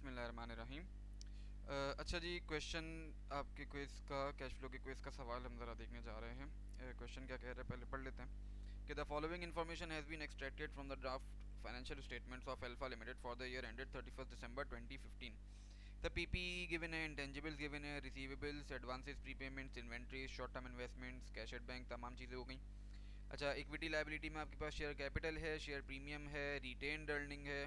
बिस्मिल्लाहिर्रहमानिर्रहीम। अच्छा जी, क्वेश्चन आपके क्विज़ का, कैश फ्लो के क्विज़ का सवाल हम ज़रा देखने जा रहे हैं। क्वेश्चन क्या कह रहे हैं पहले पढ़ लेते हैं कि the following information has been extracted from the draft financial statements of Alpha Limited for the year ended 31 December 2015। The PPE given है, इंटेंजिबल्स गिवन है, receivables, advances, prepayments, inventories, short term investments, cash at bank, तमाम चीज़ें हो गई। अच्छा, equity liability में आपके पास शेयर कैपिटल है, शेयर प्रीमियम है, रिटेन्ड अर्निंग है,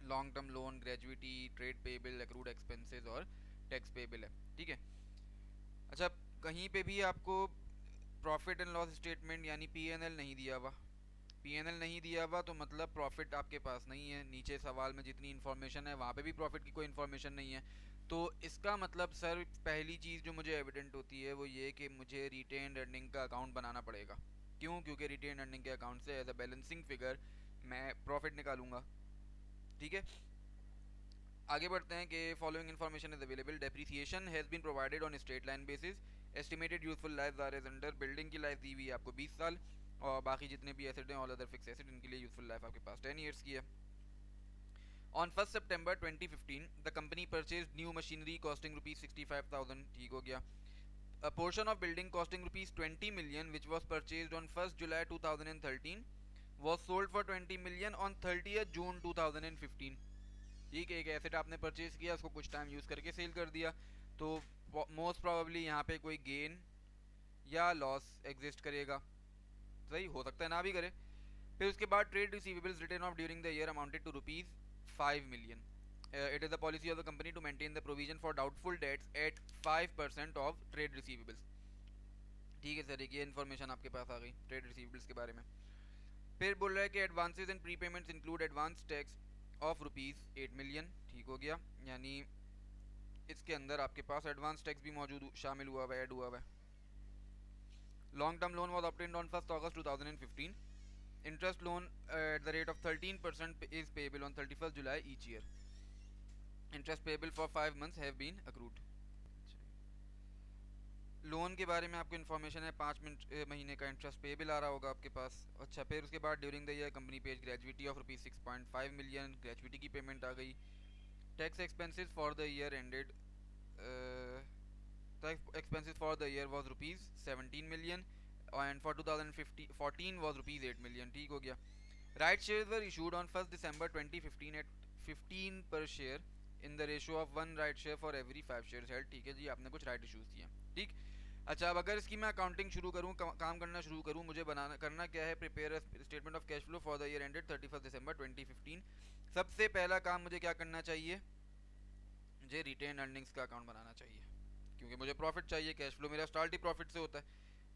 long term loan, gratuity, trade payable, accrued expenses और टैक्स पेबल है। ठीक है। अच्छा, कहीं पे भी आपको प्रॉफिट एंड लॉस स्टेटमेंट यानी पीएनएल नहीं दिया हुआ। पीएनएल नहीं दिया हुआ तो मतलब प्रॉफिट आपके पास नहीं है। नीचे सवाल में जितनी इन्फॉर्मेशन है वहाँ पे भी प्रॉफिट की कोई इन्फॉर्मेशन नहीं है। तो इसका मतलब सर, पहली चीज़ जो मुझे एविडेंट होती है वो ये कि मुझे रिटेन अर्निंग का अकाउंट बनाना पड़ेगा। क्यों? क्योंकि रिटेन अर्निंग के अकाउंट से एज अ बैलेंसिंग फिगर मैं प्रॉफिट निकालूंगा। ठीक है। आगे बढ़ते हैं कि following information is available. Depreciation has been provided on straight line basis. Estimated useful life are as under. Building की लाइफ दी हुई है आपको 20 साल, और बाकी जितने भी एसेट हैं, ऑल अदर फिक्स एसेट, इनके लिए यूजफुल लाइफ आपके पास 10 ईयर्स की है। On 1 September 2015 the company purchase new machinery costing rupees 65,000। ठीक हो गया। A portion of building costing rupees 20 million which was purchased on 1st July 2013 was sold for 20 million on 30th June 2015। ठीक है, एक asset आपने purchase किया, उसको कुछ टाइम यूज़ करके सेल कर दिया, तो मोस्ट प्रोबेबली यहाँ पे कोई गेन या लॉस एग्जिस्ट करेगा। सही हो सकता है ना भी करे। फिर उसके बाद trade receivables return of during the year amounted to rupees 5 million। It is the policy of the company to maintain the provision for doubtful debts at 5% of trade receivables. ठीक है सर, एक ये इन्फॉर्मेशन आपके पास आ गई trade receivables के बारे में। फिर बोल रहा है कि advances and prepayments include advance tax of rupees 8 million। ठीक हो गया। यानी इसके अंदर आपके पास एडवांस टैक्स भी मौजूद शामिल हुआ हुआ है, ऐड हुआ हुआ है। Long term loan was obtained on 1 August 2015। Interest loan at the rate of 13% is payable on 31 July each year. Interest payable for 5 months have been accrued. Loan के बारे में आपको इन्फॉर्मेशन है, 5 महीने का इंटरेस्ट पेएबल आ रहा होगा आपके पास। अच्छा, फिर उसके बाद during the year company pays gratuity of rupees 6.5 million। Gratuity की पेमेंट आ गई। Tax expenses for the year ended, tax expenses for the year was rupees 17 million and for 2014 was rupees 8 million। ठीक हो गया। Right shares were issued on 1 December 2015 at 15 per share in the ratio of 1 right share for every 5 shares held. ठीक है जी, आपने कुछ right issues दिए। ठीक। अच्छा, अब अगर इसकी मैं अकाउंटिंग शुरू करूँ, काम करना शुरू करूँ, मुझे बनाना करना क्या है, prepare statement of cash flow for the year ended 31 December 2015। सबसे पहला काम मुझे क्या करना चाहिए, मुझे रिटेन अर्निंग्स का अकाउंट बनाना चाहिए, क्योंकि मुझे प्रॉफिट चाहिए। कैश फ्लो मेरा स्टार्ट ही प्रॉफिट से होता है।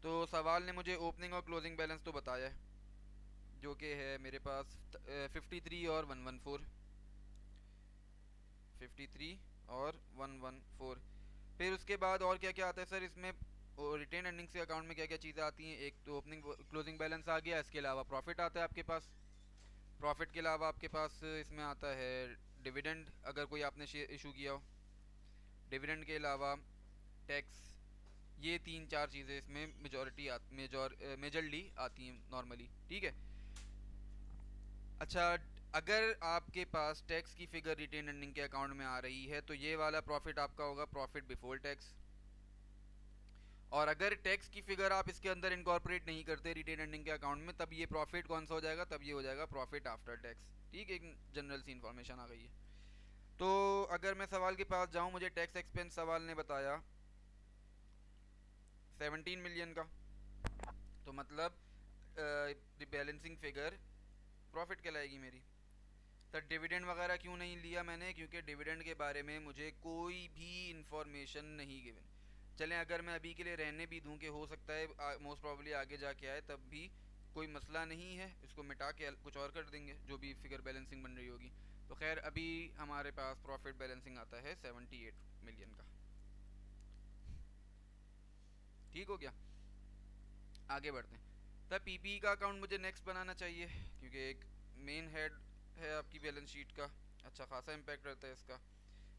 तो सवाल ने मुझे ओपनिंग और क्लोजिंग बैलेंस तो बताया है, जो कि है मेरे पास 53 और 114। 53 और 114। फिर उसके बाद और क्या क्या आता है सर इसमें, रिटेन अर्निंग्स के अकाउंट में क्या क्या चीज़ें आती हैं। एक तो ओपनिंग क्लोजिंग बैलेंस आ गया, इसके अलावा प्रॉफिट आता है आपके पास। प्रॉफिट के अलावा आपके पास इसमें आता है डिविडेंड, अगर कोई आपने शेयर इशू किया हो। डिविडेंड के अलावा टैक्स। ये 3-4 चीज़ें इसमें मेजरली आती हैं नॉर्मली। ठीक है। अच्छा, अगर आपके पास टैक्स की फिगर रिटेन अर्निंग के अकाउंट में आ रही है तो ये वाला प्रॉफिट आपका होगा प्रॉफिट बिफोर टैक्स। और अगर टैक्स की फिगर आप इसके अंदर इनकॉर्पोरेट नहीं करते रिटेन अर्निंग के अकाउंट में, तब ये प्रॉफिट कौन सा हो जाएगा, तब ये हो जाएगा प्रॉफिट आफ्टर टैक्स। ठीक है, एक जनरल सी इन्फॉर्मेशन आ गई है। तो अगर मैं सवाल के पास जाऊं, मुझे टैक्स एक्सपेंस सवाल ने बताया 17 मिलियन का, तो मतलब बैलेंसिंग फिगर प्रॉफिट कहलाएगी मेरी। तो डिविडेंड वगैरह क्यों नहीं लिया मैंने, क्योंकि डिविडेंड के बारे में मुझे कोई भी इंफॉर्मेशन नहीं गिवन। चलें, अगर मैं अभी के लिए रहने भी दूं कि हो सकता है मोस्ट प्रोबेबली आगे जाके आए, तब भी कोई मसला नहीं है, इसको मिटा के कुछ और कर देंगे जो भी फिगर बैलेंसिंग बन रही होगी। तो खैर, अभी हमारे पास प्रॉफिट बैलेंसिंग आता है 78 मिलियन का। ठीक हो गया। आगे बढ़ते हैं। तब पीपी का अकाउंट मुझे नेक्स्ट बनाना चाहिए, क्योंकि एक मेन हेड है आपकी बैलेंस शीट का, अच्छा खासा इम्पैक्ट रहता है इसका।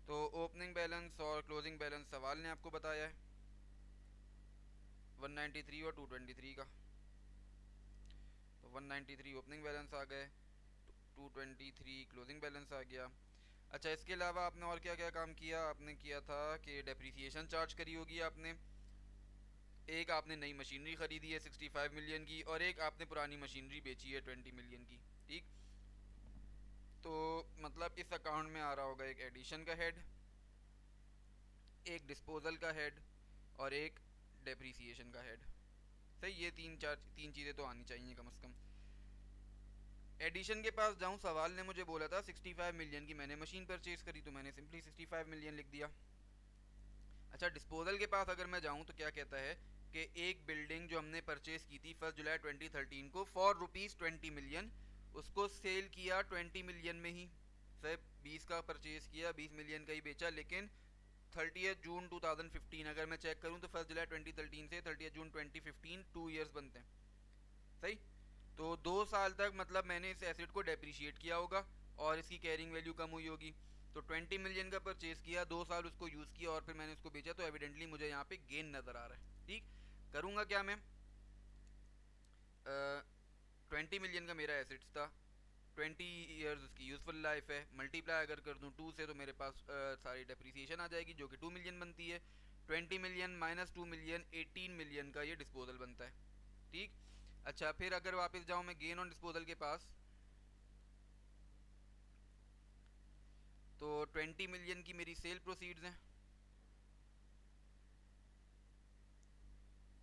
तो ओपनिंग बैलेंस और क्लोजिंग बैलेंस सवाल ने आपको बताया है 193 और 223 का। तो 193 ओपनिंग बैलेंस आ गए, 223 क्लोजिंग बैलेंस आ गया। अच्छा, इसके अलावा आपने और क्या क्या काम किया? आपने किया था कि डेप्रिसिएशन चार्ज करी होगी आपने, एक आपने नई मशीनरी खरीदी है 65 मिलियन की, और एक आपने पुरानी मशीनरी बेची है 20 मिलियन की। ठीक, तो मतलब इस अकाउंट में आ रहा होगा एक एडिशन का हेड, एक डिस्पोजल का हेड, और एक डेप्रिसिएशन का हेड। सही, ये तीन चीज़ें तो आनी चाहिए कम से कम। एडिशन के पास जाऊं, सवाल ने मुझे बोला था 65 मिलियन की मैंने मशीन परचेज करी, तो मैंने सिंपली 65 मिलियन लिख दिया। अच्छा, डिस्पोजल के पास अगर मैं जाऊं तो क्या कहता है कि एक बिल्डिंग जो हमने परचेज की थी 1 जुलाई 2013 को फॉर रुपीज़ 20 मिलियन, उसको सेल किया 20 मिलियन में ही। सर 20 का परचेज किया, 20 मिलियन का ही बेचा, लेकिन 30 जून 2015 अगर मैं चेक करूं तो 1 जुलाई 2013 से 30 जून 2015 2 ईयर्स बनते हैं। सही, तो 2 साल तक मतलब मैंने इस एसेट को डेप्रिशिएट किया होगा और इसकी कैरिंग वैल्यू कम हुई होगी। तो 20 मिलियन का परचेज किया, 2 साल उसको यूज़ किया और फिर मैंने उसको बेचा, तो एविडेंटली मुझे यहाँ पे गेन नज़र आ रहा है। ठीक, करूँगा क्या मैं, 20 मिलियन का मेरा एसेट्स था, 20 ईयर्स उसकी यूज़फुल लाइफ है, मल्टीप्लाई अगर कर दूँ 2 से तो मेरे पास सारी डेप्रिसिएशन आ जाएगी जो कि 2 मिलियन बनती है। 20 मिलियन माइनस 2 मिलियन, 18 मिलियन का ये डिस्पोजल बनता है। ठीक, अच्छा फिर अगर वापस जाऊँ मैं गेन ऑन डिस्पोजल के पास, तो 20 मिलियन की मेरी सेल प्रोसीड्स हैं,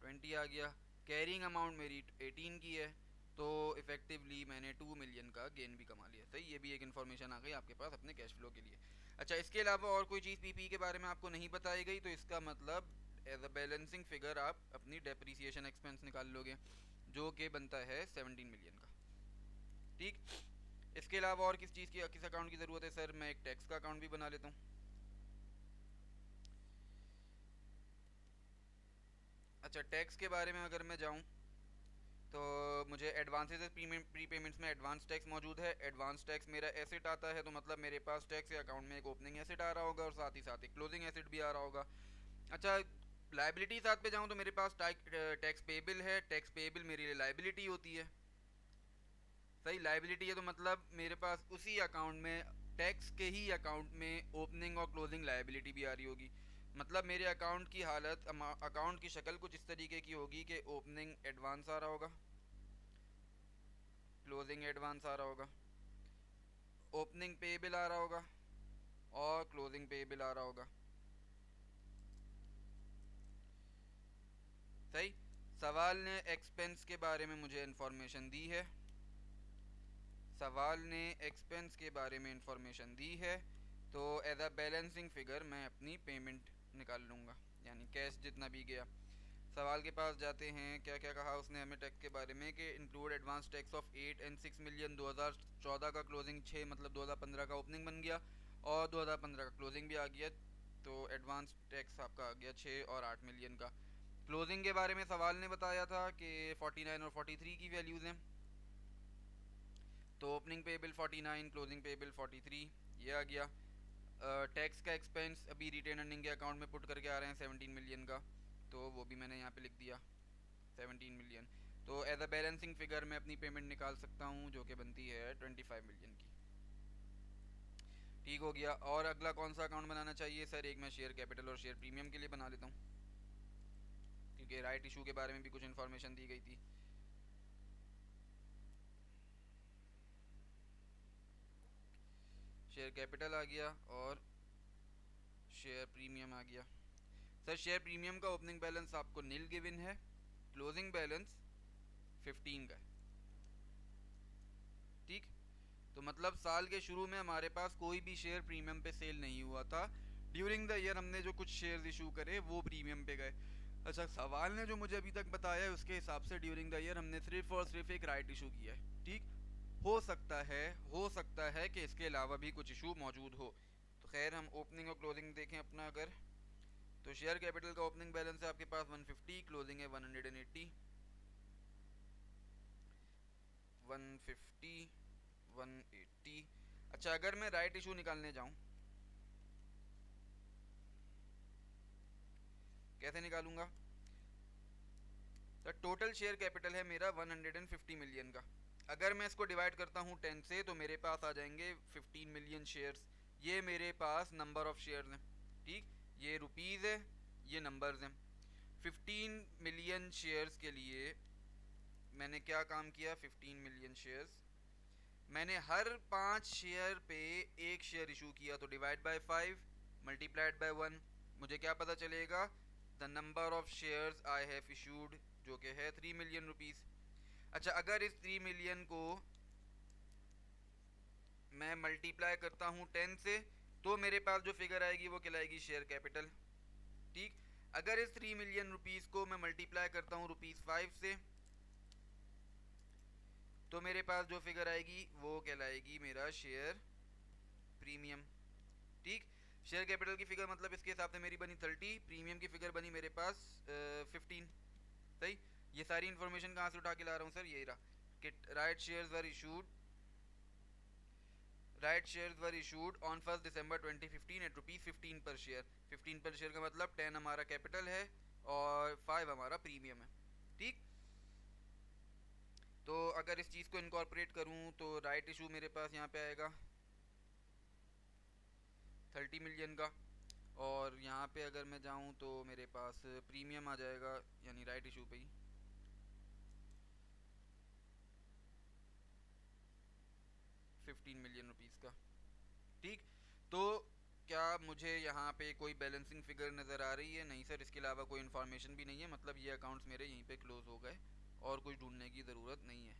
20 आ गया। कैरिंग अमाउंट मेरी 18 की है, तो इफेक्टिवली मैंने 2 मिलियन का गेन भी कमा लिया। सही, ये भी एक इन्फॉर्मेशन आ गई आपके पास अपने कैश फ्लो के लिए। अच्छा, इसके अलावा और कोई चीज़ पीपी के बारे में आपको नहीं बताई गई, तो इसका मतलब एज अ बैलेंसिंग फिगर आप अपनी डेप्रिसिएशन एक्सपेंस निकाल लोगे, जो कि बनता है 17 मिलियन का। ठीक, इसके अलावा और किस चीज़ की, किस अकाउंट की ज़रूरत है? सर मैं एक टैक्स का अकाउंट भी बना लेता हूँ। अच्छा, टैक्स के बारे में अगर मैं जाऊँ तो मुझे एडवांसेस प्री पेमेंट्स में एडवांस टैक्स मौजूद है। एडवांस टैक्स मेरा एसेट आता है, तो मतलब मेरे पास टैक्स के अकाउंट में एक ओपनिंग एसेट आ रहा होगा और साथ ही साथ एक क्लोजिंग एसेट भी आ रहा होगा। अच्छा, लाइबिलिटी साथ पे जाऊँ तो मेरे पास टैक्स पेबल है, टैक्स पेबल मेरी लिए लाइबिलिटी होती है। सही, लाइबिलिटी है तो मतलब मेरे पास उसी अकाउंट में, टैक्स के ही अकाउंट में ओपनिंग और क्लोजिंग लाइबिलिटी भी आ रही होगी। मतलब मेरे अकाउंट की हालत, अकाउंट की शक्ल कुछ इस तरीके की होगी कि ओपनिंग एडवांस आ रहा होगा, क्लोजिंग एडवांस आ रहा होगा, ओपनिंग पे बिल आ रहा होगा और क्लोजिंग पे बिल आ रहा होगा। सही, सवाल ने एक्सपेंस के बारे में मुझे इन्फॉर्मेशन दी है, सवाल ने एक्सपेंस के बारे में इंफॉर्मेशन दी है, तो एज अ बैलेंसिंग फिगर मैं अपनी पेमेंट निकाल लूँगा, यानी कैश जितना भी गया। सवाल के पास जाते हैं, क्या क्या कहा उसने हमें टैक्स के बारे में, कि इंक्लूड एडवांस टैक्स ऑफ 8 और 6 मिलियन, 2014 का क्लोजिंग 6 मतलब 2015 का ओपनिंग बन गया और 2015 का क्लोजिंग भी आ गया, तो एडवांस टैक्स आपका आ गया 6 और 8 मिलियन का। क्लोजिंग के बारे में सवाल ने बताया था कि 49 और 43 की वैल्यूज़ हैं, तो ओपनिंग पे बिल 49, क्लोजिंग पे बिल 43, ये आ गया। टैक्स का एक्सपेंस अभी रिटेन अर्निंग के अकाउंट में पुट करके आ रहे हैं 17 मिलियन का, तो वो भी मैंने यहाँ पे लिख दिया 17 मिलियन। तो एज अ बैलेंसिंग फिगर मैं अपनी पेमेंट निकाल सकता हूँ जो कि बनती है 25 मिलियन की। ठीक हो गया, और अगला कौन सा अकाउंट बनाना चाहिए? सर एक मैं शेयर कैपिटल और शेयर प्रीमियम के लिए बना लेता हूँ, क्योंकि राइट इशू के बारे में भी कुछ इन्फॉर्मेशन दी गई थी। शेयर कैपिटल आ गया और शेयर प्रीमियम आ गया। सर शेयर प्रीमियम का ओपनिंग बैलेंस आपको नील गिवन है, क्लोजिंग बैलेंस 15 का है। ठीक, तो मतलब साल के शुरू में हमारे पास कोई भी शेयर प्रीमियम पे सेल नहीं हुआ था, ड्यूरिंग द ईयर हमने जो कुछ शेयर्स इशू करे वो प्रीमियम पे गए। अच्छा, सवाल ने जो मुझे अभी तक बताया है उसके हिसाब से ड्यूरिंग द ईयर हमने सिर्फ और सिर्फ एक राइट इशू किया है। ठीक, हो सकता है, हो सकता है कि इसके अलावा भी कुछ इशू मौजूद हो। तो खैर हम ओपनिंग और क्लोजिंग देखें अपना अगर, तो शेयर कैपिटल का ओपनिंग बैलेंस है आपके पास 150, क्लोजिंग है 180, 150, 180। अच्छा, अगर मैं राइट इशू निकालने जाऊं, कैसे निकालूंगा? तो टोटल शेयर कैपिटल है मेरा 150 मिलियन का, अगर मैं इसको डिवाइड करता हूँ 10 से तो मेरे पास आ जाएंगे 15 मिलियन शेयर्स। ये मेरे पास नंबर ऑफ शेयर्स हैं, ठीक, ये रुपीज़ है, ये नंबर्स हैं। 15 मिलियन शेयर्स के लिए मैंने क्या काम किया, 15 मिलियन शेयर्स मैंने हर 5 शेयर पे एक शेयर इशू किया, तो डिवाइड बाय 5 मल्टीप्लाइड बाय 1, मुझे क्या पता चलेगा, the number of shares I have issued, जो कि है 3 मिलियन रुपीज़। अच्छा, अगर इस 3 मिलियन को मैं मल्टीप्लाई करता हूँ 10 से, तो मेरे पास जो फिगर आएगी वो कहलाएगी शेयर कैपिटल, ठीक। अगर इस 3 मिलियन रुपीज़ को मैं मल्टीप्लाई करता हूँ ₹5 से, तो मेरे पास जो फिगर आएगी वो कहलाएगी मेरा शेयर प्रीमियम, ठीक। शेयर कैपिटल की फिगर मतलब इसके हिसाब से मेरी बनी 30, प्रीमियम की फिगर बनी मेरे पास 15, सही। ये सारी इन्फॉर्मेशन कहाँ से उठा के ला रहा हूँ सर, यही रहा कि right shares were issued on 1 December 2015 at ₹15 per share. 15 per share का मतलब 10 हमारा कैपिटल है और 5 हमारा प्रीमियम है, ठीक। तो अगर इस चीज़ को इनकॉर्पोरेट करूँ तो राइट इशू मेरे पास यहाँ पे आएगा 30 मिलियन का, और यहाँ पे अगर मैं जाऊँ तो मेरे पास प्रीमियम आ जाएगा, यानी राइट इशू पे ही 15 मिलियन रुपीज़ का, ठीक। तो क्या मुझे यहाँ पे कोई बैलेंसिंग फिगर नज़र आ रही है, नहीं सर, इसके अलावा कोई इन्फॉर्मेशन भी नहीं है, मतलब ये अकाउंट्स मेरे यहीं पे क्लोज हो गए और कुछ ढूंढने की ज़रूरत नहीं है,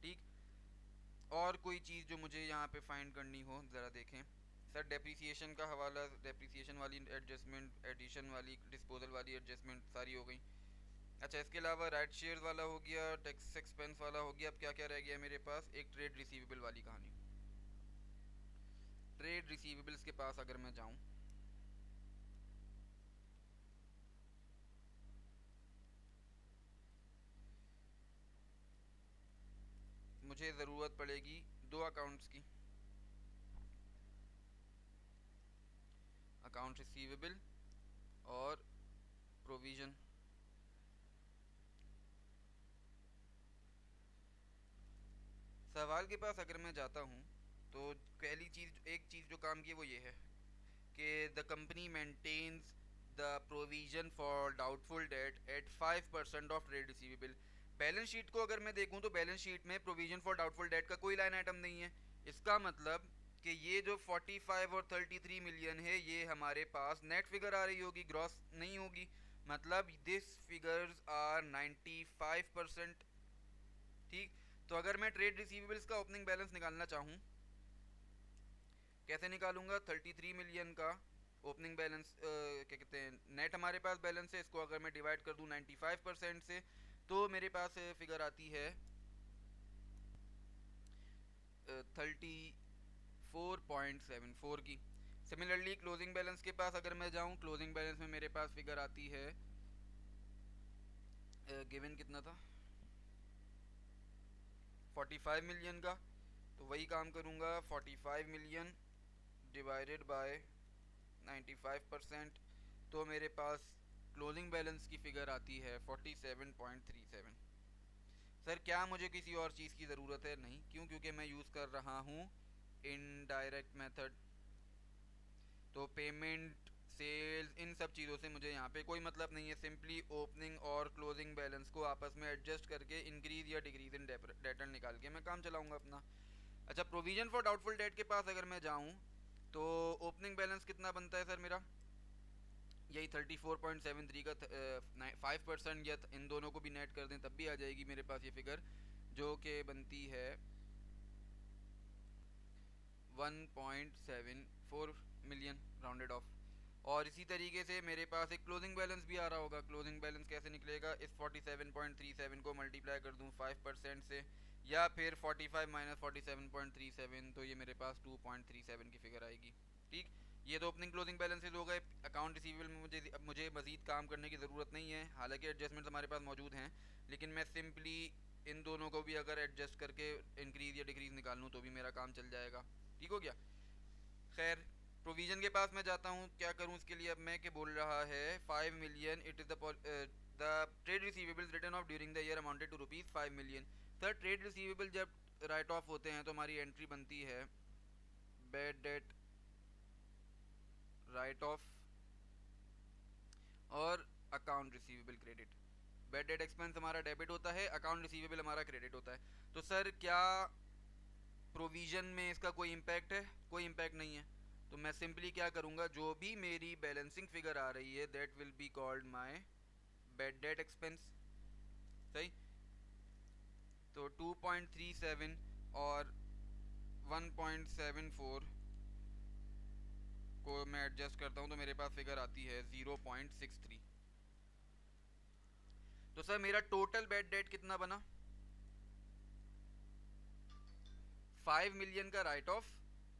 ठीक। और कोई चीज़ जो मुझे यहाँ पे फाइंड करनी हो, ज़रा देखें सर। डेप्रिसिएशन का हवाला, डेप्रिसिएशन वाली एडजस्टमेंट, एडिशन वाली, डिस्पोजल वाली एडजस्टमेंट सारी हो गई। अच्छा, इसके अलावा राइट शेयर वाला हो गया, टैक्स एक्सपेंस वाला हो गया, अब क्या क्या रह गया मेरे पास, एक ट्रेड रिसीवेबल वाली कहानी। ट्रेड रिसीवेबल्स के पास अगर मैं जाऊँ, मुझे ज़रूरत पड़ेगी दो अकाउंट्स की, अकाउंट रिसीवेबल और प्रोविज़न। सवाल के पास अगर मैं जाता हूँ तो पहली चीज़, एक चीज़ जो काम की है वो ये है कि the company maintains the provision for doubtful debt at 5% of trade receivable. Balance sheet को अगर मैं देखूं तो बैलेंस शीट में प्रोविजन फॉर डाउटफुल डेट का कोई लाइन आइटम नहीं है। इसका मतलब कि ये जो 45 और 33 मिलियन है ये हमारे पास नेट फिगर आ रही होगी, ग्रॉस नहीं होगी, मतलब दिस फिगर्स आर 95%, ठीक। तो अगर मैं ट्रेड रिसीवेबल्स का ओपनिंग बैलेंस निकालना चाहूँ, कैसे निकालूंगा, 33 मिलियन का ओपनिंग बैलेंस, क्या कहते हैं, नेट हमारे पास बैलेंस है, इसको अगर मैं डिवाइड कर दूं 95% से, तो मेरे पास फिगर आती है 34.74 की। सिमिलरली क्लोजिंग बैलेंस के पास अगर मैं जाऊं, क्लोजिंग बैलेंस में मेरे पास फिगर आती है, गिवन कितना था, 45 मिलियन का। तो वही काम करूंगा, 45 मिलियन डिवाइडेड बाय 95%, तो मेरे पास क्लोजिंग बैलेंस की फ़िगर आती है 47.37। सर क्या मुझे किसी और चीज़ की ज़रूरत है, नहीं, क्यों, क्योंकि मैं यूज़ कर रहा हूँ इनडायरेक्ट मेथड। तो पेमेंट, सेल्स, इन सब चीज़ों से मुझे यहाँ पे कोई मतलब नहीं है, सिंपली ओपनिंग और क्लोजिंग बैलेंस को आपस में एडजस्ट करके इंक्रीज या डिक्रीज इन डेटर निकाल के मैं काम चलाऊँगा अपना। अच्छा, प्रोविजन फॉर डाउटफुल डेट के पास अगर मैं जाऊँ तो ओपनिंग बैलेंस कितना बनता है सर मेरा, यही 34.73 का 5% या इन दोनों को भी नेट कर दें तब भी आ जाएगी मेरे पास ये फिगर, जो कि बनती है 1.74 मिलियन राउंडेड ऑफ। और इसी तरीके से मेरे पास एक क्लोजिंग बैलेंस भी आ रहा होगा। क्लोजिंग बैलेंस कैसे निकलेगा, इस 47.37 को मल्टीप्लाई कर दूं 5% से, या फिर 45 माइनस 47.37, तो ये मेरे पास 2.37 की फिगर आएगी, ठीक। ये तो ओपनिंग क्लोजिंग बैलेंसेज हो गए। अकाउंट रिसीवेबल में मुझे मजीद काम करने की ज़रूरत नहीं है, हालांकि एडजस्टमेंट्स हमारे पास मौजूद हैं, लेकिन मैं सिंपली इन दोनों को भी अगर एडजस्ट करके इंक्रीज या डिक्रीज निकाल लूँ तो भी मेरा काम चल जाएगा, ठीक हो गया। खैर, प्रोविजन के पास मैं जाता हूँ, क्या करूँ इसके लिए, अब मैं क्या बोल रहा है, 5 million, it is the trade receivables return of during the year amounted to ₹5 million. Sir trade receivable जब राइट ऑफ होते हैं तो हमारी एंट्री बनती है बैड डेट राइट ऑफ और account receivable credit. Bad debt expense हमारा डेबिट होता है, अकाउंट रिसीवेबल हमारा क्रेडिट होता है। तो सर क्या प्रोविजन में इसका कोई इम्पैक्ट है? कोई इम्पैक्ट नहीं है। तो मैं सिंपली क्या करूँगा, जो भी मेरी बैलेंसिंग फिगर आ रही है that will be called my bad debt expense. सही। तो 2.37 और 1.74 को मैं एडजस्ट करता हूँ तो मेरे पास फिगर आती है 0.63। तो सर मेरा टोटल बैड डेट कितना बना? 5 मिलियन का राइट ऑफ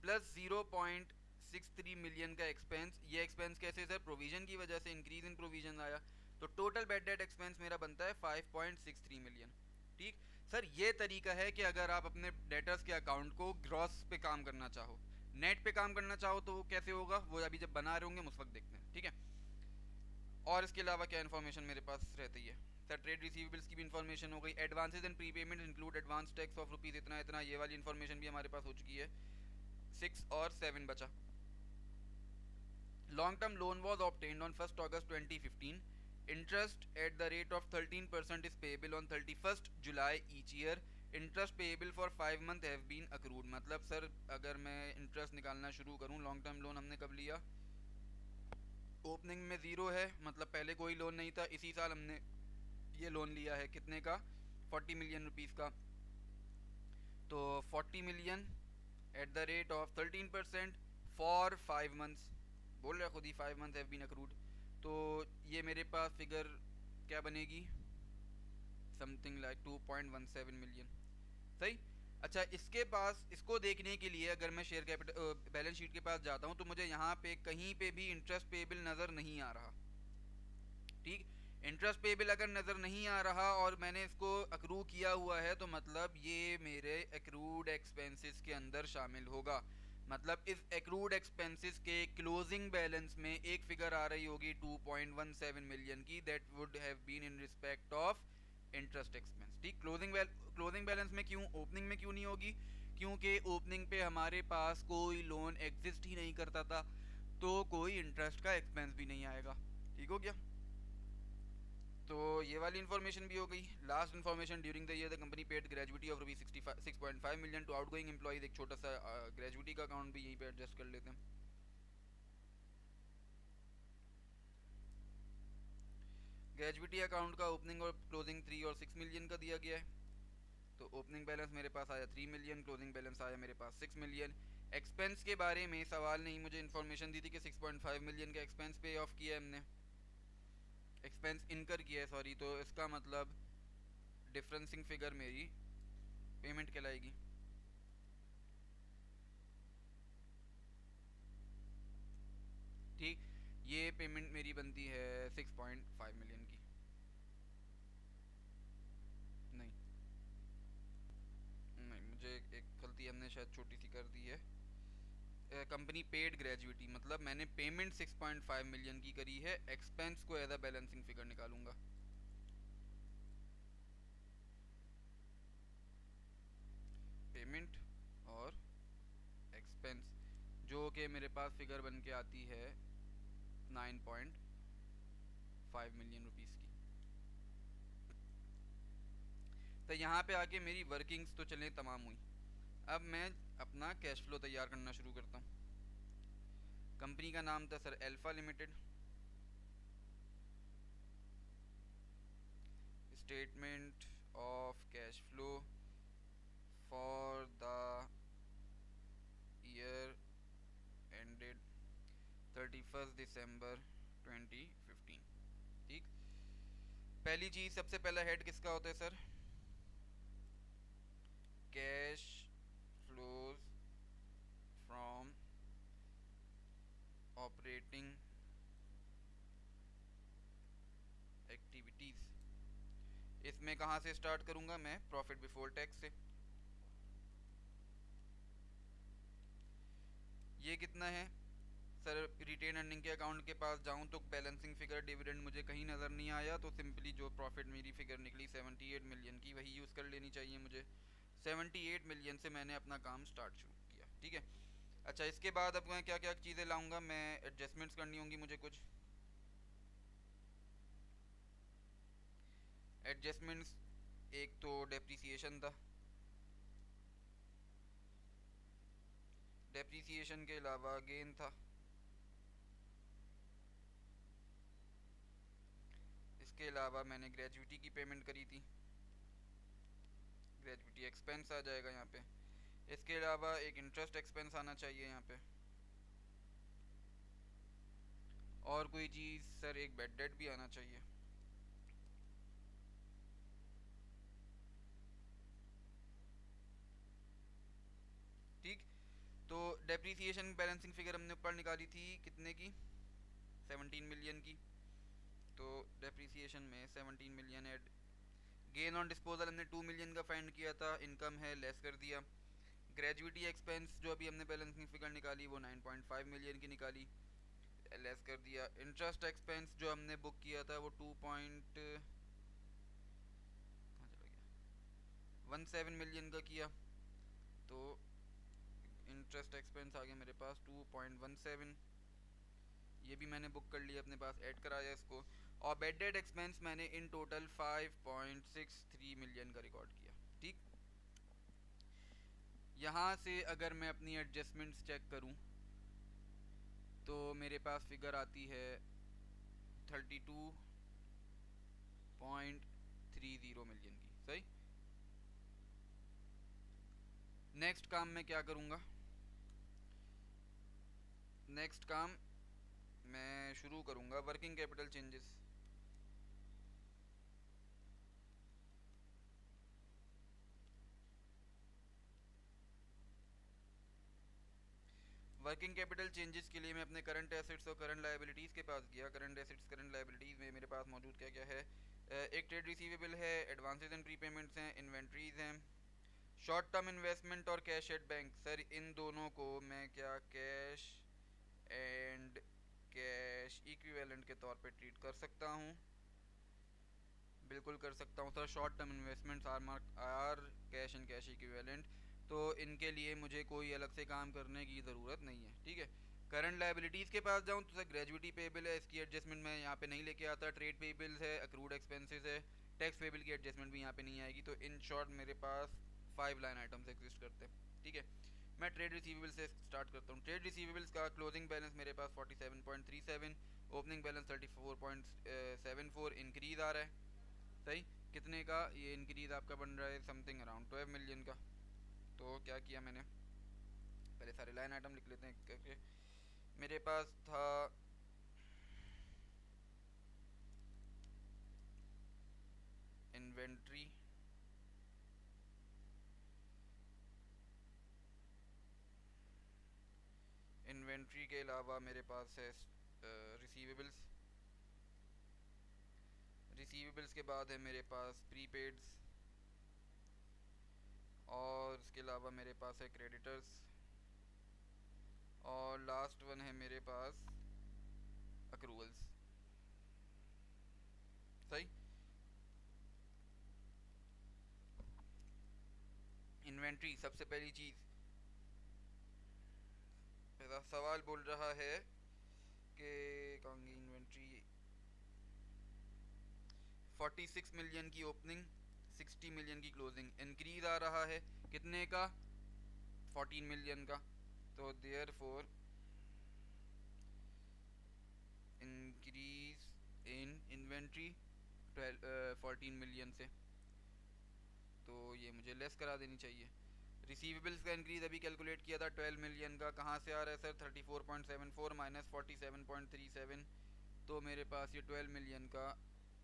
प्लस 0.63 मिलियन का एक्सपेंस। ये एक्सपेंस कैसे सर? प्रोविजन की वजह से इंक्रीज इन प्रोविजन आया। तो टोटल बैड डेट एक्सपेंस मेरा बनता है 5.63 मिलियन। ठीक सर, ये तरीका है कि अगर आप अपने डेटर्स के अकाउंट को ग्रॉस पे काम करना चाहो, नेट पे काम करना चाहो तो वो कैसे होगा, वो अभी जब बना रहे होंगे उस वक्त देखते हैं। ठीक है। और इसके अलावा क्या इन्फॉर्मेशन मेरे पास रहती है? सर ट्रेड रिसीवेबल्स की भी इन्फॉर्मेशन हो गई। Advances and prepayment include advance tax of rupees इतना इतना, ये वाली इन्फॉर्मेशन भी हमारे पास हो चुकी है। 6 और 7 बचा। Long term loan was obtained on 1 August 2015. Interest at the rate of 13% is payable on 31st July each year. Interest payable for 5 months have been accrued. मतलब सर अगर मैं इंटरेस्ट निकालना शुरू करूँ, लॉन्ग टर्म लोन हमने कब लिया? Opening में ज़ीरो है, मतलब पहले कोई लोन नहीं था। इसी साल हमने ये लोन लिया है, कितने का? 40 मिलियन रुपीज़ का। तो 40 million eight the rate of 13% for 5 months. बोल रहा खुद ही 5 मंथ्स हैव बीन अक्रूड। तो ये मेरे पास फिगर क्या बनेगी? Something like 2.17 million. सही। अच्छा, इसके पास इसको देखने के लिए अगर मैं शेयर कैपिटल बैलेंस शीट के पास जाता हूँ तो मुझे यहाँ पे कहीं पे भी इंटरेस्ट पेबल नज़र नहीं आ रहा। ठीक। इंटरेस्ट पेबल अगर नज़र नहीं आ रहा और मैंने इसको अक्रू किया हुआ है तो मतलब ये मेरे एक्रूड एक्सपेंसेस के अंदर शामिल होगा। मतलब इस एक्रूड एक्सपेंसेस के क्लोजिंग बैलेंस में एक फिगर आ रही होगी 2.17 मिलियन की, that would have been in respect of interest expense. ठीक। क्लोजिंग बैलेंस में क्यों, ओपनिंग में क्यों नहीं होगी? क्योंकि ओपनिंग पे हमारे पास कोई लोन एग्जिस्ट ही नहीं करता था, तो कोई इंटरेस्ट का एक्सपेंस भी नहीं आएगा। ठीक हो गया। तो ये वाली इन्फॉर्मेशन भी हो गई। Last information, during the year the company paid gratuity of rupees 6.5 million to outgoing employees. एक छोटा सा ग्रेजुटी का अकाउंट भी यहीं पे एडजस्ट कर लेते हैं। ग्रेजुटी अकाउंट का ओपनिंग और क्लोजिंग 3 और 6 मिलियन का दिया गया है। तो ओपनिंग बैलेंस मेरे पास आया 3 मिलियन, क्लोजिंग बैलेंस आया मेरे पास 6 मिलियन। एक्सपेंस के बारे में सवाल नहीं, मुझे इन्फॉर्मेशन दी थी कि 6.5 मिलियन का एक्सपेंस पे ऑफ किया है हमने, एक्सपेंस इनकर किया है सॉरी। तो इसका मतलब डिफरेंसिंग फिगर मेरी पेमेंट कहलाएगी। ठीक। ये पेमेंट मेरी बनती है 6.5 मिलियन की। नहीं नहीं, मुझे एक गलती हमने शायद छोटी सी कर दी है। कंपनी पेड ग्रेजुटी, मतलब मैंने पेमेंट 6.5 मिलियन की करी है, एक्सपेंस को एज अ बैलेंसिंग फिगर निकालूंगा। पेमेंट और एक्सपेंस, जो कि मेरे पास फिगर बन के आती है 9.5 मिलियन रुपीस की। तो यहाँ पे आके मेरी वर्किंग्स तो चलें तमाम हुई। अब मैं अपना कैश फ्लो तैयार करना शुरू करता हूँ। कंपनी का नाम था sir alpha limited. Statement of cash flow for the year ended 31 December 2015। ठीक। पहली चीज़, सबसे पहला हेड किसका होता है sir? Cash flows from operating activities. इसमें कहाँ से स्टार्ट करूँगा मैं? प्रॉफिट बिफोर टैक्स से। ये कितना है? सर रिटेन अर्निंग के अकाउंट के पास जाऊं तो बैलेंसिंग फिगर डिविडेंड मुझे कहीं नज़र नहीं आया, तो सिंपली जो प्रॉफिट मेरी फिगर निकली 78 मिलियन की वही यूज़ कर लेनी चाहिए मुझे। 78 मिलियन से मैंने अपना काम स्टार्ट शुरू किया, ठीक है। अच्छा, इसके बाद अब मैं क्या क्या चीज़ें लाऊंगा, मैं एडजस्टमेंट्स करनी होंगी मुझे कुछ एडजस्टमेंट्स। एक तो डेप्रिसिएशन था, डेप्रिसिएशन के अलावा गेन था, इसके अलावा मैंने ग्रेजुइटी की पेमेंट करी थी, ग्रेजुइटी एक्सपेंस आ जाएगा यहाँ पे। इसके अलावा एक इंटरेस्ट एक्सपेंस आना चाहिए यहाँ पे, और कोई चीज़ सर, एक बेड डेट भी आना चाहिए। ठीक, तो डेप्रिसिएशन बैलेंसिंग फिगर हमने ऊपर निकाली थी कितने की, 17 मिलियन की। तो डेप्रिसिएशन में 17 million add, gain on disposal हमने 2 मिलियन का फाइंड किया था, इनकम है लेस कर दिया। ग्रेजुइटी एक्सपेंस जो अभी हमने बैलेंसिंग फिगर निकाली वो 9.5 मिलियन की निकाली, लेस कर दिया। इंटरेस्ट एक्सपेंस जो हमने बुक किया था वो 2.17 मिलियन का किया, तो इंटरेस्ट एक्सपेंस आ गया मेरे पास 2.17, ये भी मैंने बुक कर लिया अपने पास, ऐड कराया इसको। और बेडेड एक्सपेंस मैंने इन टोटल 5.63 मिलियन का रिकॉर्ड किया, ठीक। यहाँ से अगर मैं अपनी एडजस्टमेंट्स चेक करूँ तो मेरे पास फिगर आती है 32.30 मिलियन की, सही। नेक्स्ट काम मैं क्या करूँगा, नेक्स्ट काम मैं शुरू करूँगा working capital changes. Working capital changes के लिए मैं अपने करंट एसेट्स और करंट लायबिलिटीज़ के पास गया। करंट एसेट्स करंट लायबिलिटीज़ में मेरे पास मौजूद क्या क्या है, एक ट्रेड रिसीवेबल है, एडवांसेस एंड प्रीपेमेंट्स हैं, इन्वेंट्रीज हैं, शॉर्ट टर्म इन्वेस्टमेंट और कैश एट बैंक। सर इन दोनों को मैं क्या कैश एंड कैश इक्विवेलेंट के तौर पे ट्रीट कर सकता हूँ, बिल्कुल कर सकता हूँ sir. Short term investments are cash and cash equivalent, तो इनके लिए मुझे कोई अलग से काम करने की ज़रूरत नहीं है, ठीक है। करंट लाइबिलिटीज़ के पास जाऊँ तो सर ग्रेजुइटी पेबल है, इसकी एडजस्टमेंट मैं यहाँ पे नहीं लेके आता। ट्रेड पेबल्स है, अक्रूड एक्सपेंसेस है, टैक्स पेबल की एडजस्टमेंट भी यहाँ पे नहीं आएगी। तो इन शॉर्ट मेरे पास 5 लाइन आइटम्स एग्जिस्ट करते हैं, ठीक है। मैं ट्रेड रिसीवेबल्स से स्टार्ट करता हूँ। ट्रेड रिसीवेबल्स का क्लोजिंग बैलेंस मेरे पास 47.37, ओपनिंग बैलेंस 34.74, इंक्रीज आ रहा है, सही। कितने का ये इंक्रीज आपका बन रहा है, समथिंग अराउंड 12 मिलियन का। तो क्या किया मैंने, पहले सारे लाइन आइटम लिख लेते हैं करके। मेरे पास था इन्वेंट्री, इन्वेंट्री के अलावा मेरे पास है रिसीवेबल्स, रिसीवेबल्स के बाद है मेरे पास प्रीपेड्स, और इसके अलावा मेरे पास है क्रेडिटर्स, और लास्ट वन है मेरे पास अक्रूवल्स, सही। इन्वेंट्री सबसे पहली चीज़, मेरा सवाल बोल रहा है कि कहूँगी इन्वेंट्री 46 मिलियन की ओपनिंग, 60 मिलियन की क्लोजिंग, इंक्रीज आ रहा है कितने का, 14 मिलियन का। तो therefore increase in inventory 14 million से, तो ये मुझे लेस करा देनी चाहिए। रिसीवेबल्स का इंक्रीज अभी कैलकुलेट किया था 12 मिलियन का, कहाँ से आ रहा है सर, 34.74 माइनस 47.37, तो मेरे पास ये 12 मिलियन का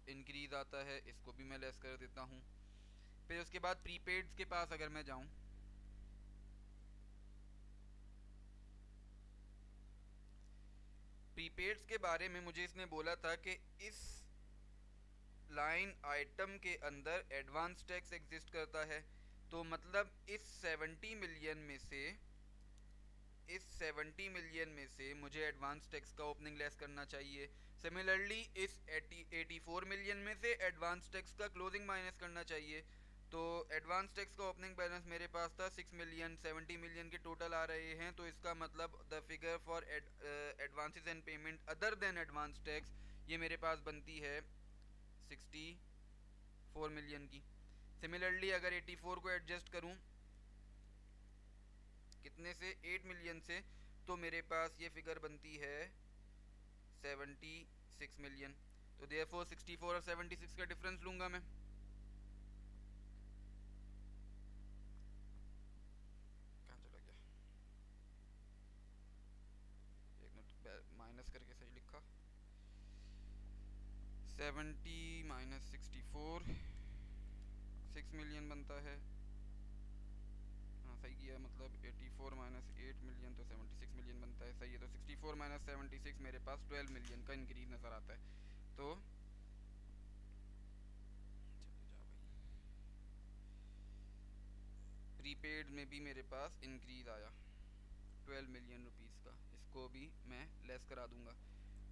इंक्रीज आता है, इसको भी मैं लेस कर देता हूँ। फिर उसके बाद प्रीपेड्स के पास अगर मैं जाऊँ, प्रीपेड्स के बारे में मुझे इसने बोला था कि इस लाइन आइटम के अंदर एडवांस टैक्स एग्जिस्ट करता है, तो मतलब इस 70 मिलियन में से इस 70 मिलियन में से मुझे एडवांस टैक्स का ओपनिंग लेस करना चाहिए। सिमिलरली इस 84 मिलियन में से एडवांस टैक्स का क्लोजिंग माइनस करना चाहिए। तो एडवांस टैक्स का ओपनिंग बैलेंस मेरे पास था 6 मिलियन, 70 मिलियन के टोटल आ रहे हैं, तो इसका मतलब the figure for advances and payment other than advance tax ये मेरे पास बनती है 64 मिलियन की। सिमिलरली अगर 84 को एडजस्ट करूं कितने से, 8 मिलियन से, तो मेरे पास ये फिगर बनती है 76 मिलियन। तो देयरफॉर 64 और 76 का डिफरेंस लूंगा मैं। कहाँ चला गया, एक मिनट, माइनस करके सही लिखा। 70 माइनस 64 6 मिलियन बनता है। हाँ सही किया, मतलब 84 माइनस 8 मिलियन तो 76 मिलियन बनता है, सही है। तो 64 माइनस 76 मेरे पास 12 मिलियन का इंक्रीज नज़र आता है। तो चले जा भाई, प्रीपेड में भी मेरे पास इंक्रीज आया 12 मिलियन रुपीस का, इसको भी मैं लेस करा दूंगा।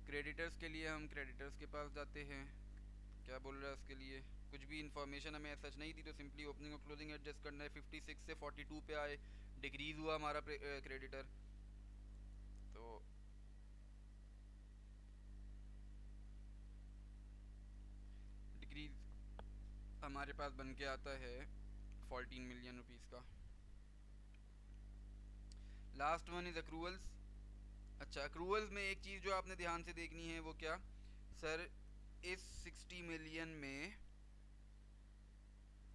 क्रेडिटर्स के लिए हम क्रेडिटर्स के पास जाते हैं। क्या बोल रहा है उसके लिए, कुछ भी इन्फॉर्मेशन हमें सच नहीं थी, तो सिंपली ओपनिंग और क्लोजिंग एडजस्ट करना है। 56 से 42 पे आए, डिक्रीज हुआ हमारा क्रेडिटर। तो डिक्रीज हमारे पास बन के आता है 14 मिलियन रुपीस का। Last one is accruals. अच्छा, अक्रूवल्स में एक चीज़ जो आपने ध्यान से देखनी है वो क्या सर, इस 60 मिलियन में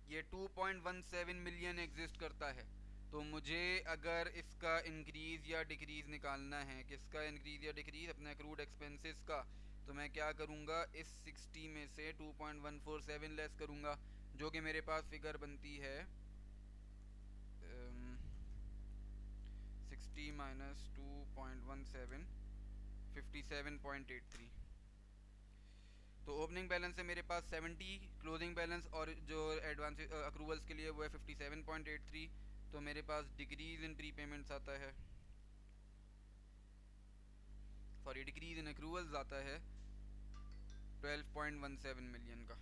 ये 2.17 मिलियन एग्जिस्ट करता है। तो मुझे अगर इसका इंक्रीज या डिक्रीज निकालना है, किसका इंक्रीज या डिक्रीज, अपने अक्रूड एक्सपेंसेस का, तो मैं क्या करूँगा, इस 60 में से 2.147 लेस करूँगा, जो कि मेरे पास फिगर बनती है 60 माइनस 2.17 57.83। तो ओपनिंग बैलेंस है मेरे पास 70, क्लोजिंग बैलेंस और जो एडवांस अक्रूवल्स के लिए वो है 57.83। तो मेरे पास डिक्रीज इन प्री पेमेंट्स आता है, सॉरी डिक्रीज इन अक्रूवल्स आता है 12.17 मिलियन का।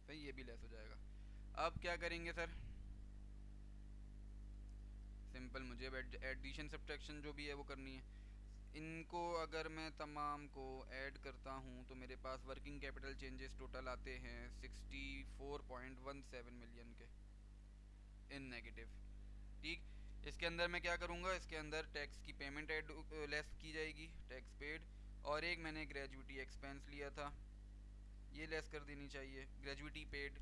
सही, ये भी लेस हो जाएगा। अब क्या करेंगे सर, सिंपल, मुझे अब एडिशन सब्ट्रैक्शन जो भी है वो करनी है। इनको अगर मैं तमाम को ऐड करता हूँ तो मेरे पास वर्किंग कैपिटल चेंजेस टोटल आते हैं 64.17 मिलियन के इन नेगेटिव। ठीक, इसके अंदर मैं क्या करूँगा, इसके अंदर टैक्स की पेमेंट ऐड लेस की जाएगी, टैक्स पेड, और एक मैंने ग्रेजुइटी एक्सपेंस लिया था, ये लेस कर देनी चाहिए, ग्रेजुइटी पेड।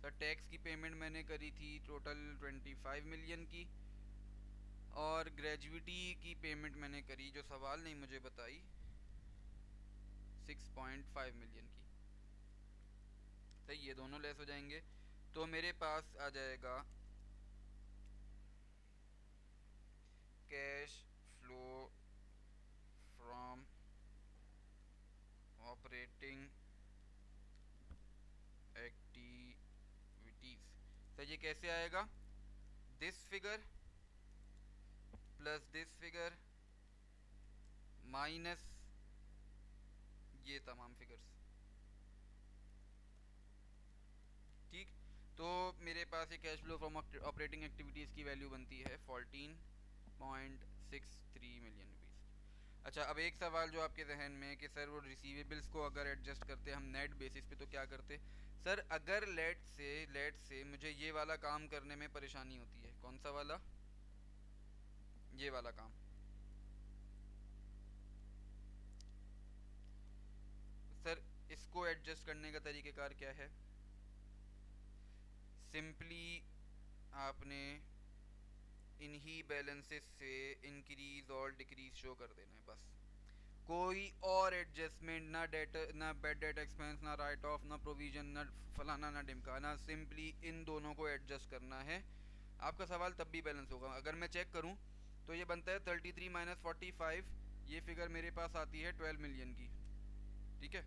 सर टैक्स की पेमेंट मैंने करी थी टोटल 25 मिलियन की, और ग्रेजुइटी की पेमेंट मैंने करी, जो सवाल नहीं मुझे बताई, 6.5 मिलियन की। तो ये दोनों लेस हो जाएंगे, तो मेरे पास आ जाएगा cash flow from operating activities. Sir ये कैसे आएगा, this figure plus this figure minus ये तमाम फिगर्स। ठीक, तो मेरे पास ये cash flow from operating activities की वैल्यू बनती है 14.63 मिलियन रुपीज़। अच्छा, अब एक सवाल जो आपके जहन में है कि सर वो रिसीवेबल्स को अगर एडजस्ट करते हम नेट बेसिस पे तो क्या करते। सर अगर लेट से मुझे ये वाला काम करने में परेशानी होती है, कौन सा वाला, ये वाला काम, सर इसको एडजस्ट करने का तरीक़ेकार क्या है, सिंपली आपने इन्हीं बैलेंसेस से इंक्रीज और डिक्रीज शो कर देना है बस। कोई और एडजस्टमेंट ना, डेट ना बेड डेट एक्सपेंस, ना राइट ऑफ, ना प्रोविजन, ना फलाना ना डिमका, ना, सिंपली इन दोनों को एडजस्ट करना है। आपका सवाल तब भी बैलेंस होगा। अगर मैं चेक करूं तो ये बनता है 33 माइनस 45, ये फिगर मेरे पास आती है 12 मिलियन की। ठीक है,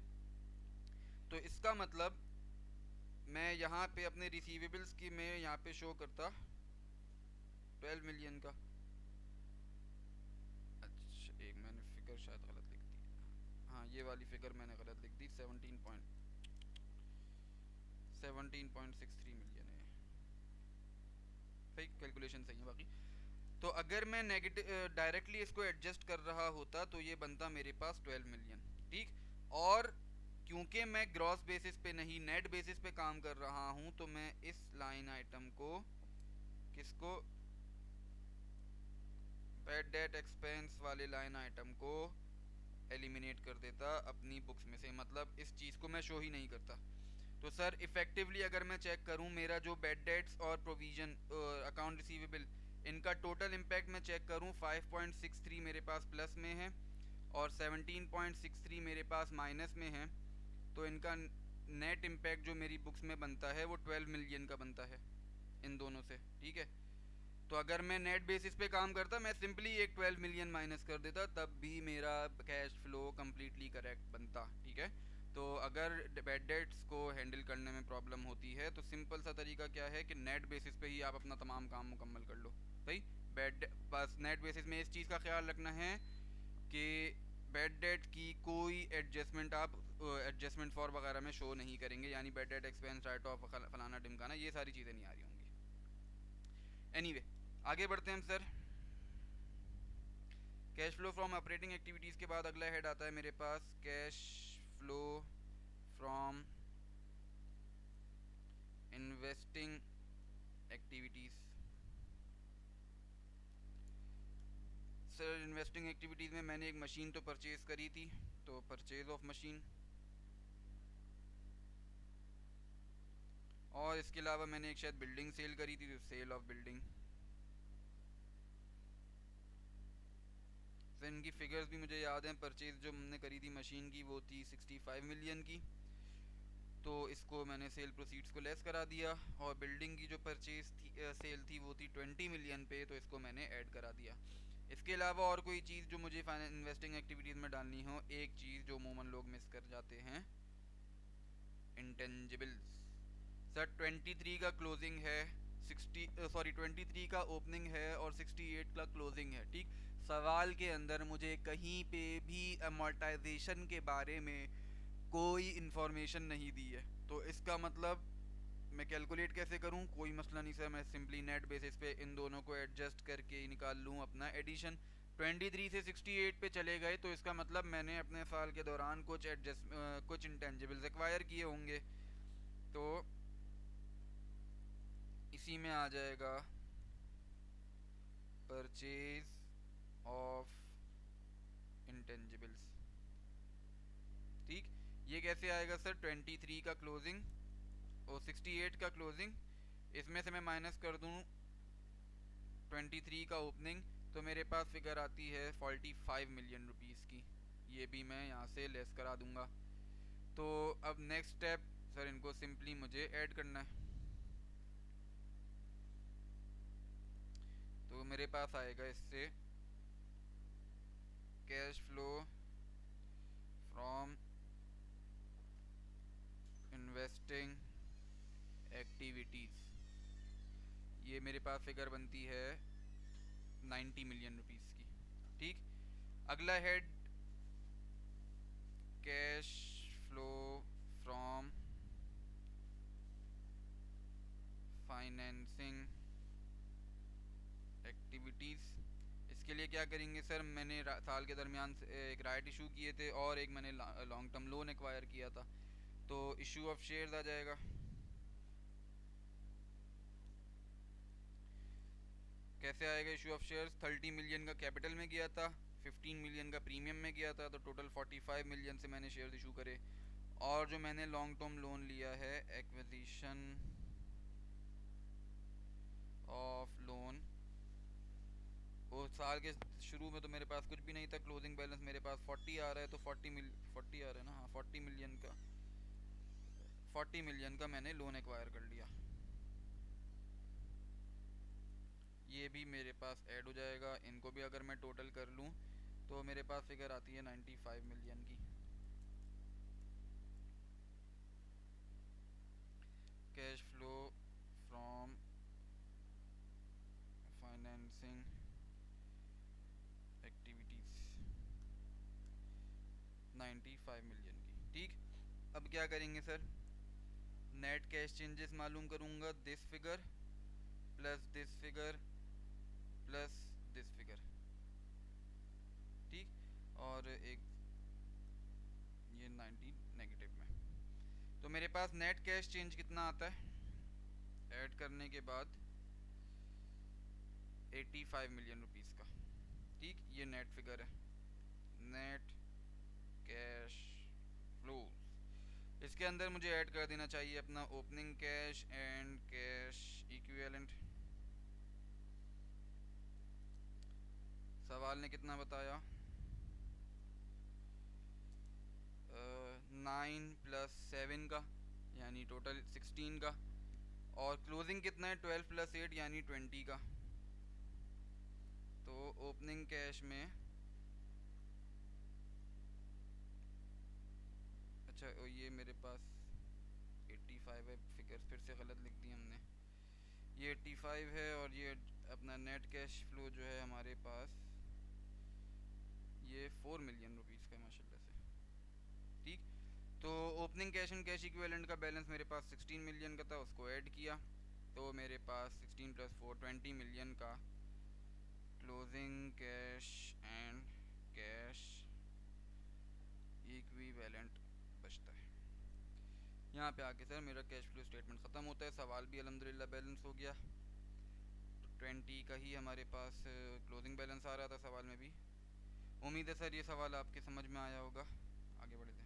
तो इसका मतलब मैं यहाँ पे अपने रिसीवेबल्स की मैं यहाँ पे शो करता 12 मिलियन का। अच्छा एक मैंने फिगर शायद गलत लिख दी। हाँ ये वाली फिगर मैंने गलत लिख दी, 17.63 मिलियन है। भाई कैलकुलेशन सही है बाकी। तो अगर मैं नेगेटिव डायरेक्टली इसको एडजस्ट कर रहा होता तो ये बनता मेरे पास 12 मिलियन। ठीक। और क्योंकि मैं ग्रॉस बेसिस पे नहीं नेट बेसिस पे काम कर रहा हूँ तो मैं इस लाइन आइटम को किसको बैड डेट एक्सपेंस वाले लाइन आइटम को एलिमिनेट कर देता अपनी बुक्स में से, मतलब इस चीज़ को मैं शो ही नहीं करता। तो सर इफेक्टिवली अगर मैं चेक करूं मेरा जो बैड डेट्स और प्रोविजन अकाउंट रिसीवेबल इनका टोटल इम्पैक्ट मैं चेक करूं 5.63 मेरे पास प्लस में है और 17.63 मेरे पास माइनस में है। तो इनका नेट इम्पैक्ट जो मेरी बुक्स में बनता है वो 12 मिलियन का बनता है इन दोनों से। ठीक है। तो अगर मैं नेट बेसिस पे काम करता मैं सिंपली एक 12 मिलियन माइनस कर देता तब भी मेरा कैश फ्लो कम्प्लीटली करेक्ट बनता। ठीक है। तो अगर बैड डेट्स को हैंडल करने में प्रॉब्लम होती है तो सिंपल सा तरीका क्या है कि नेट बेसिस पे ही आप अपना तमाम काम मुकम्मल कर लो भाई। बैड बस नेट बेसिस में इस चीज़ का ख्याल रखना है कि बैड डेट की कोई एडजस्टमेंट आप एडजस्टमेंट फॉर वगैरह में शो नहीं करेंगे, यानी bad debt expense right of फलाना ढिमकाना ये सारी चीज़ें नहीं आ रही होंगी। एनीवे आगे बढ़ते हैं हम sir. Cash flow from operating activities के बाद अगला हेड आता है मेरे पास cash flow from investing activities. Sir investing activities में मैंने एक मशीन तो परचेज़ करी थी, तो परचेज़ ऑफ मशीन, और इसके अलावा मैंने एक शायद बिल्डिंग सेल करी थी, तो सेल ऑफ बिल्डिंग। सर इनकी फिगर्स भी मुझे याद हैं। परचेज़ जो हमने करी थी मशीन की वो थी 65 मिलियन की, तो इसको मैंने सेल प्रोसीड्स को लेस करा दिया। और बिल्डिंग की जो परचेज थी सेल थी वो थी 20 मिलियन पे, तो इसको मैंने ऐड करा दिया। इसके अलावा और कोई चीज़ जो मुझे इन्वेस्टिंग एक्टिविटीज़ में डालनी हो, एक चीज़ जो अमूमन लोग मिस कर जाते हैं, इंटेंजिबल्स। सर 23 का क्लोजिंग है, 23 का ओपनिंग है और 68 का क्लोजिंग है। ठीक। सवाल के अंदर मुझे कहीं पे भी अमोर्टाइजेशन के बारे में कोई इन्फॉर्मेशन नहीं दी है, तो इसका मतलब मैं कैलकुलेट कैसे करूं, कोई मसला नहीं सर। मैं सिंपली नेट बेसिस पे इन दोनों को एडजस्ट करके ही निकाल लूं अपना एडिशन। 23 से 68 पे चले गए तो इसका मतलब मैंने अपने साल के दौरान कुछ इंटेंजिबल्स एक्वायर किए होंगे, तो इसी में आ जाएगा परचेज ऑफ इंटेंजिबल्स। ठीक। ये कैसे आएगा सर, 23 का क्लोजिंग और 68 का क्लोजिंग, इसमें से मैं माइनस कर दूं 23 का ओपनिंग, तो मेरे पास फिगर आती है 45 मिलियन रुपीस की। ये भी मैं यहाँ से लेस करा दूंगा। तो अब नेक्स्ट स्टेप सर इनको सिंपली मुझे ऐड करना है। तो मेरे पास आएगा इससे cash flow from investing activities, ये मेरे पास फिगर बनती है 90 मिलियन रुपीस की। ठीक। अगला head cash flow from financing activities. इसके लिए क्या करेंगे सर, मैंने साल के दरमियान एक राइट इशू किए थे और एक मैंने लॉन्ग टर्म लोन एक्वायर किया था, तो इशू ऑफ शेयर्स आ जाएगा। कैसे आएगा इशू ऑफ शेयर्स, 30 मिलियन का कैपिटल में गया था, 15 मिलियन का प्रीमियम में गया था, तो टोटल 45 मिलियन से मैंने शेयर्स इशू करे। और जो मैंने लॉन्ग टर्म लोन लिया है एक्विजिशन ऑफ लोन, वो साल के शुरू में तो मेरे पास कुछ भी नहीं था, क्लोजिंग बैलेंस मेरे पास 40 आ रहा है, तो 40 आ रहा है ना, हाँ 40 मिलियन का मैंने लोन एक्वायर कर लिया। ये भी मेरे पास ऐड हो जाएगा। इनको भी अगर मैं टोटल कर लूँ तो मेरे पास फिगर आती है 95 मिलियन की। कैश फाइनेंसिंग एक्टिविटीज़ 95 मिलियन की। ठीक, अब क्या करेंगे सर, नेट कैश चेंजेस मालूम करूंगा, this figure plus this figure plus this figure. ठीक, और एक ये 90 नेगेटिव में, तो मेरे पास नेट कैश चेंज कितना आता है ऐड करने के बाद 85 मिलियन रुपीस का। ठीक, ये नेट फिगर है, नेट कैश फ्लो। इसके अंदर मुझे ऐड कर देना चाहिए अपना opening cash and cash equivalent. सवाल ने कितना बताया, 9 प्लस 7 का यानी टोटल 16 का, और क्लोजिंग कितना है 12 प्लस 8 यानी 20 का। तो ओपनिंग कैश में, अच्छा ये मेरे पास 85 है, फिगर फिर से गलत लिख दी हमने, ये 85 है, और ये अपना नेट कैश फ्लो जो है हमारे पास ये 4 मिलियन रुपीस का है माशाल्लाह से। ठीक, तो opening cash and cash equivalent का बैलेंस मेरे पास 16 मिलियन का था, उसको ऐड किया तो मेरे पास 16 प्लस 4 20 मिलियन का closing cash and cash equivalent बचता है। यहाँ पे आके सर मेरा कैश फ्लो स्टेटमेंट ख़त्म होता है। सवाल भी अल्हम्दुलिल्लाह बैलेंस हो गया, 20 का ही हमारे पास क्लोजिंग बैलेंस आ रहा था सवाल में भी। उम्मीद है सर ये सवाल आपके समझ में आया होगा, आगे बढ़ते हैं।